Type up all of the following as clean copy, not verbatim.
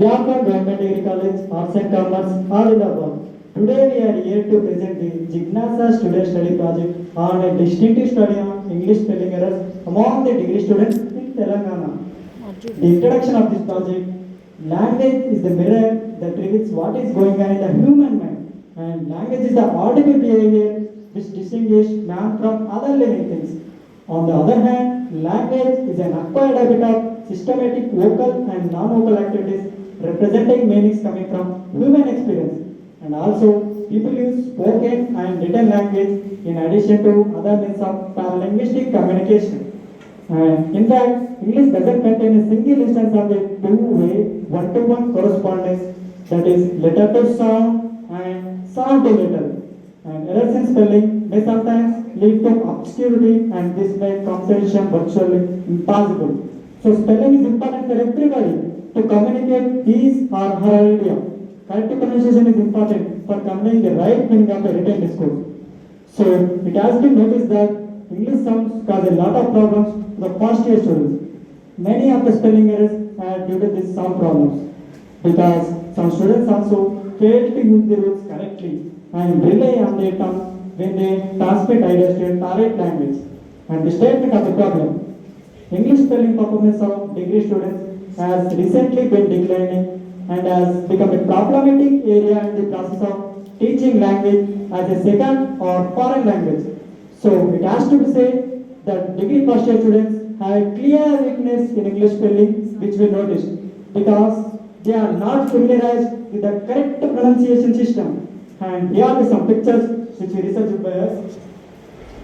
Jharkhand Government Degree College, Arts and Commerce, Ahmedabad. Today we are here to present the Jignasa Student Study Project on a distinctive study on English spelling errors among the degree students in Telangana. The introduction of this project: language is the mirror that reveals what is going on in the human mind, and language is the audible behavior which distinguishes man from other living things. On the other hand, language is an acquired habit of systematic vocal and non-vocal activities representing meanings coming from human experience. And also, people use spoken and written language in addition to other means of paralinguistic communication. And in fact, English doesn't contain a single instance of a two-way, one-to-one correspondence, that is, letter to sound and sound to letter. And errors in spelling may sometimes lead to obscurity, and this makes comprehension virtually impossible. So spelling is important for everybody to communicate his or her idea. Correct pronunciation is important for conveying the right meaning of a written discourse. So it has been noticed that English sounds cause a lot of problems to the first year students. Many of the spelling errors are due to these sound problems because some students also fail to use the rules correctly and rely on their tongue when they transmit ideas to a target language. And the statement of the problem: English spelling performance of degree students has recently been declining and has become a problematic area in the process of teaching language as a second or foreign language. So it has to be said that degree first year students have a clear weakness in English spelling, which we noticed because they are not familiarized with the correct pronunciation system. And here are some pictures which we researched by us,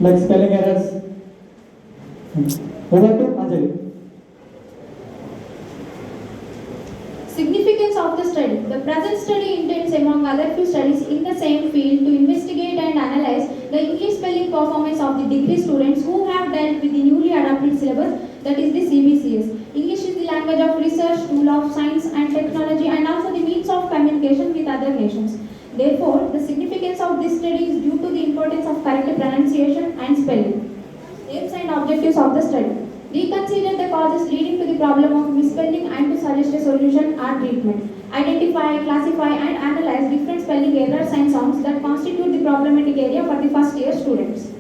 like spelling errors. Over to Anjali. Significance of the study. The present study intends, among other few studies in the same field, to investigate and analyze the English spelling performance of the degree students who have dealt with the newly adopted syllabus, that is the CBCS. English is the language of research, tool of science and technology, and also the means of communication with other nations. Therefore, the significance of this study is due to the importance of correct pronunciation and spelling. Aims and objectives of the study. We consider the causes leading to the problem of misspelling and to suggest a solution or treatment. Identify, classify and analyze different spelling errors and sounds that constitute the problematic area for the first year students.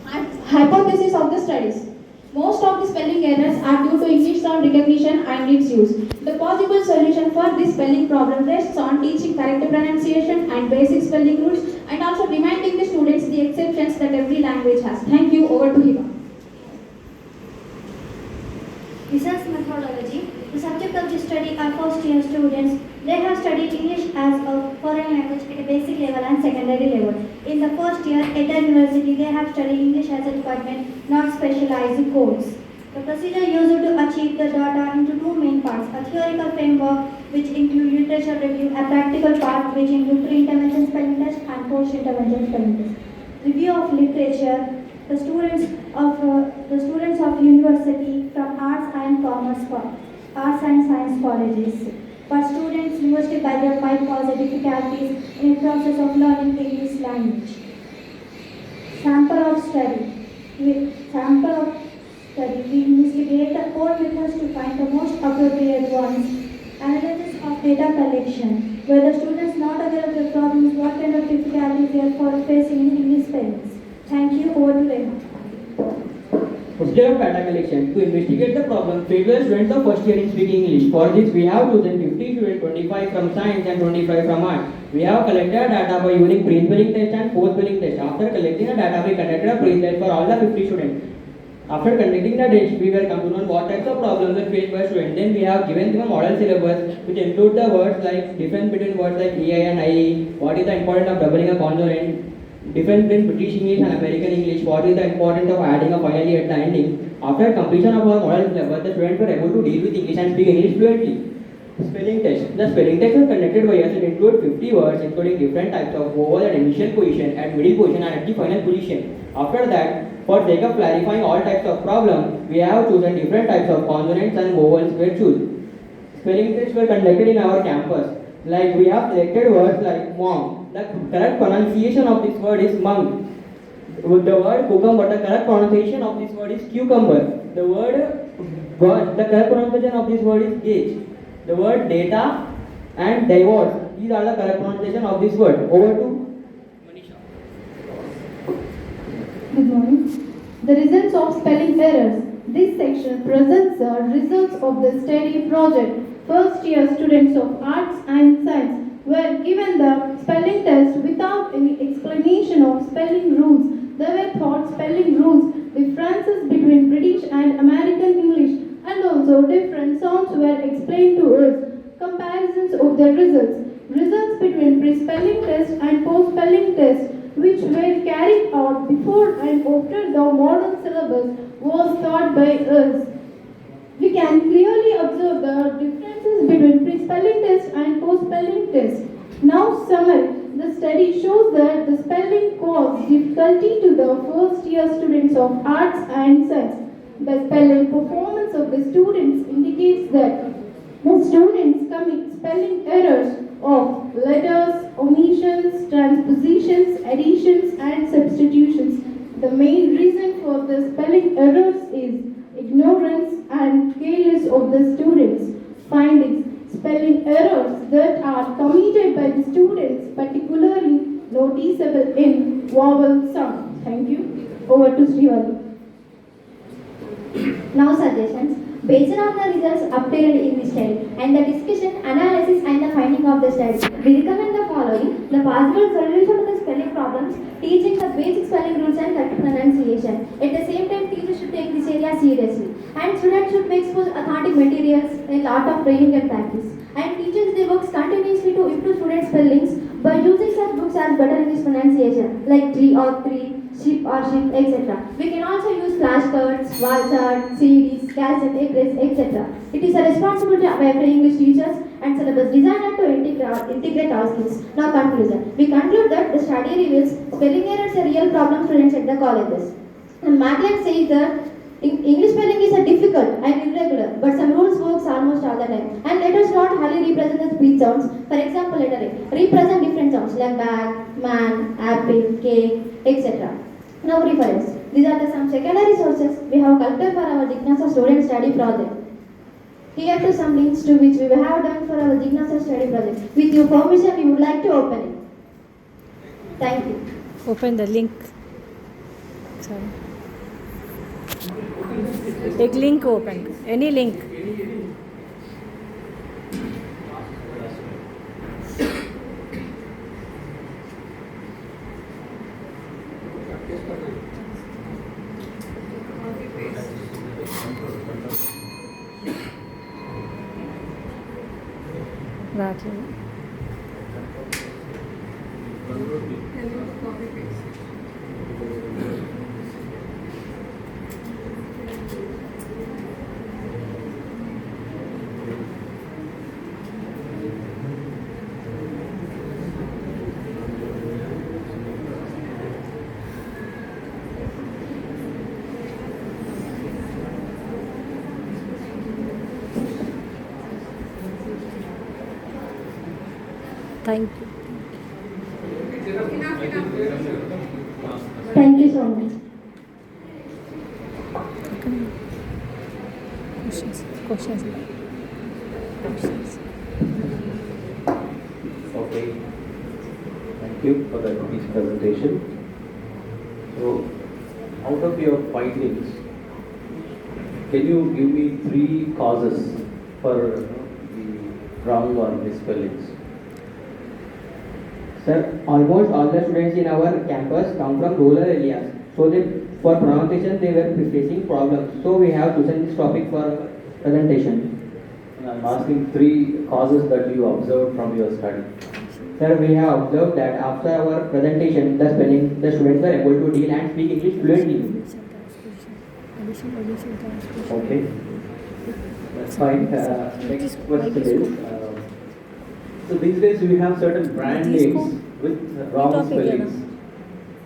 Hypothesis of the studies. Most of the spelling errors are due to English sound recognition and its use. The possible solution for this spelling problem rests on teaching correct pronunciation and basic spelling rules, and also reminding the students the exceptions that every language has. Thank you. Over to Hiba. Research methodology. The subject of this study are first year students. They have studied English as a foreign language at a basic level and secondary level. In the first year at the university, they have studied English as a department, not specialized course. The procedure used to achieve the data into two main parts: a theoretical framework, which include literature review, a practical part, which include pre-intervention spelling test and post-intervention spelling test. Review of literature. The students of university from arts and science colleges. For students, university background might cause difficulties in the process of learning the English language. Sample of study. We investigate the core methods to find the most appropriate ones. Analysis of data collection, where the students not aware of the problems, what kind of difficulties they are facing in English spellings. Thank you. Over to Rema. Step of data collection. To investigate the problem, previous students of first year in speaking English. For this, we have chosen 50 students, 25 from science and 25 from art. We have collected data by using pre-spelling test and post-spelling test. After collecting the data, we conducted a pre-test for all the 50 students. After conducting the test, we were come to know what types of problems are faced by students. Then we have given them a model syllabus which include the words like difference between words like EI and IE, what is the importance of doubling a consonant, difference between British English and American English, what is the importance of adding a final E at the ending. After completion of our model syllabus, the students were able to deal with English and speak English fluently. Spelling test. The spelling test was conducted by us. It includes 50 words, including different types of vowel at initial position, at middle position, and at the final position. After that, for sake of clarifying all types of problems, we have chosen different types of consonants and vowels were chosen. Spelling tests were conducted in our campus. Like we have selected words like monk. The correct pronunciation of this word is monk. With the word cucumber, the correct pronunciation of this word is cucumber. The correct pronunciation of this word is gauge. The word data and divorce. These are the correct pronunciation of this word. Over to Manisha. Good morning. The results of spelling errors. This section presents the results of the study project. First year students of arts and science were given the spelling test without any explanation of spelling rules. They were taught spelling rules, differences between British and American English, and also different sounds were explained to us. Comparisons of the results. Results between pre-spelling test and post-spelling test, which were carried out before and after the modern syllabus was taught by us. We can clearly observe the differences between pre-spelling test and post-spelling test. Now summary. The study shows that the spelling caused difficulty to the first year students of arts and science. The spelling performance of the students indicates that the students commit spelling errors of letters, omissions, transpositions, additions, and substitutions. The main reason for the spelling errors is ignorance and carelessness of the students. Findings. Spelling errors that are committed by the students, particularly noticeable in vowel sound. Thank you. Over to Srivali. Now suggestions. Based on the results obtained in the study and the discussion, analysis and the finding of the study, we recommend the following. The possible solution to the spelling problems, teaching the basic spelling rules and correct pronunciation. At the same time, teachers should take this area seriously. And students should be exposed to authentic materials, a lot of training and practice. And teachers they work continuously to improve students' spellings by using such books as better English pronunciation, like tree or tree, ship or ship, etc. We can also use flashcards, wall chart, CDs, cassette, etc. It is a responsibility of every English teachers and syllabus designed to integrate our skills. Now conclusion. We conclude that the study reveals spelling errors are real problem students at the colleges. And Madeline says that English spelling is a difficult and irregular, but some rules works almost all the time. And letters not highly represent the speech sounds. For example, letter A represent different sounds like bag, man, apple, cake, etc. Now reference. These are some secondary sources we have collected for our Jignasa student study project. Here are some links to which we have done for our Jignasa study project. With your permission, we would like to open it. Thank you. Open the link. Sorry. एक link open any link రాట్లేదు Thank you. Thank you so much. Questions. Okay. Thank you for that piece presentation. So, out of your findings, can you give me 3 causes for the wrong or misspellings? Sir, almost all the students in our campus come from rural areas. So they, for pronunciation they were facing problems. So we have chosen this topic for presentation. I'm asking 3 causes that you observed from your study. Sir, we have observed that after our presentation, the students were able to deal and speak English fluently. Okay. That's fine. Next question is, so these days we have certain brand names with wrong spellings.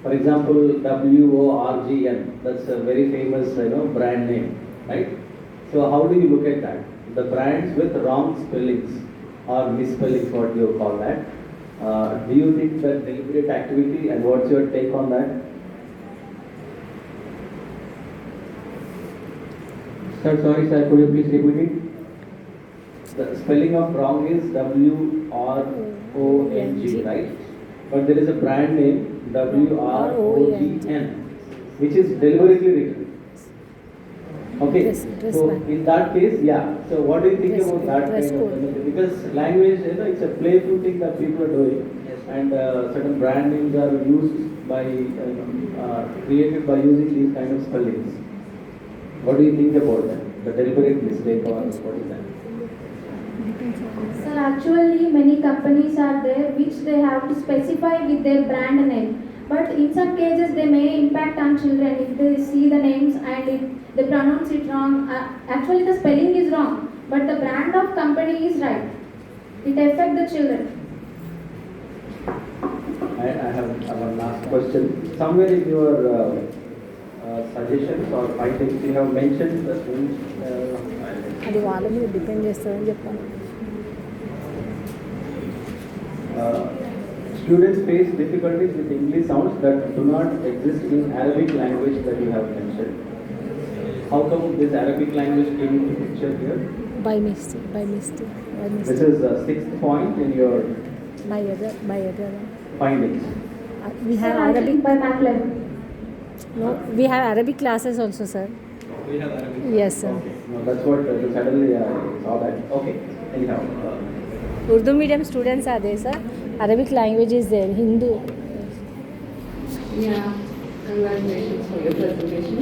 For example, WORGN, that's a very famous brand name, right? So how do you look at that? The brands with wrong spellings or misspellings, what you call that. Do you think that deliberate activity, and what's your take on that? Sir, sorry sir, could you please repeat it? the spelling of wrong is WRONG, right? But there is a brand name WROGN, which is deliberately written. Okay, Dress so band. in that case, yeah. So what do you think Dress about that dress kind of code. thing? Because language, it's a playful thing that people are doing, and certain brand names are used by created by using these kind of spellings. What do you think about that? The deliberate mistake or what is that? Sir, actually many companies are there which they have to specify with their brand name. But in some cases they may impact on children if they see the names and if they pronounce it wrong. Actually the spelling is wrong, but the brand of company is right. It affects the children. I have one last question. Somewhere in your suggestions or findings, you have mentioned the అది వాళ్ళ మీద depend చేస్తుందని చెప్పాను. students face difficulties with English sounds that do not exist in Arabic language that you have mentioned. How come this Arabic language came into picture here? By mistake, by mistake, by This mistake. is the sixth point in your By other, by other. findings. We have Sir, I Arabic. think by MacLeod. No, we have Arabic classes also, sir. We have Arabic. Yes, sir. Okay. No, that's what suddenly I saw that. Okay. Anyhow. Urdu medium students are there, sir. Arabic language is there. Hindu. Yeah, congratulations for your presentation.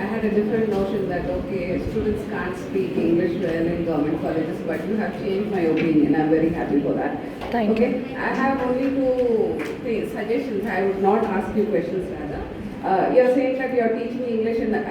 I had a different notion that, okay, students can't speak English well in government colleges, but you have changed my opinion. I'm very happy for that. Thank okay, I have only two suggestions. I would not ask you questions rather. You're saying that you're teaching English as a